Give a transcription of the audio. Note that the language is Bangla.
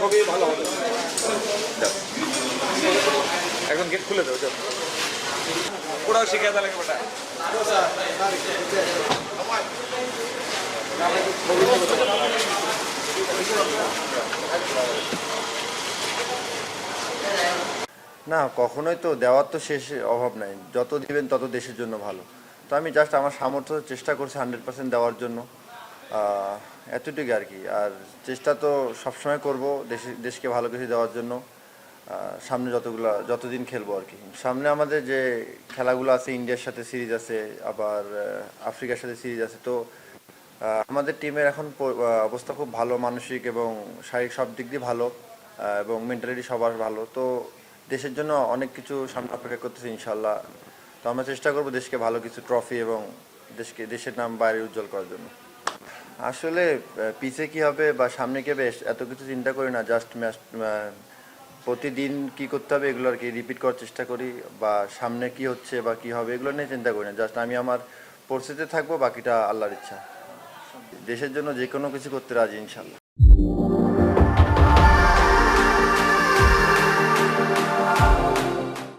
সবই ভালো হবে। একদম গেট খুলে দেবো, ওরাও শিখে তাহলে বেটা। না, কখনোই তো দেওয়ার তো শেষ অভাব নাই, যত দিবেন তত দেশের জন্য ভালো। তো আমি জাস্ট আমার সামর্থ্য চেষ্টা করছি 100% দেওয়ার জন্য, এতটুকু আর কি। আর চেষ্টা তো সবসময় করব দেশকে ভালো কিছু দেওয়ার জন্য। সামনে যতদিন খেলবো আর কি। সামনে আমাদের যে খেলাগুলো আছে, ইন্ডিয়ার সাথে সিরিজ আছে, আবার আফ্রিকার সাথে সিরিজ আছে। তো আমাদের টিমের এখন অবস্থা খুব ভালো, মানসিক এবং শারীরিক সব দিক দিয়ে ভালো, এবং মেন্টালিটি সবার ভালো। তো দেশের জন্য অনেক কিছু সামনে অপেক্ষা করতেছে ইনশাল্লাহ। তো আমরা চেষ্টা করব দেশকে ভালো কিছু ট্রফি এবং দেশের নাম বাইরে উজ্জ্বল করার জন্য। আসলে পিছে কি হবে বা সামনে কি হবে এত কিছু চিন্তা করি না, জাস্ট ম্যাচ প্রতিদিন কি করতে হবে এগুলো আর কি রিপিট করার চেষ্টা করি, বা সামনে কি হচ্ছে বা কি হবে এগুলো নিয়ে চিন্তা করি না। জাস্ট আমি আমার পরিস্থিতিতে থাকবো, বাকিটা আল্লাহর ইচ্ছা। দেশের জন্য যে কোনো কিছু করতে রাজি ইনশাল্লাহ।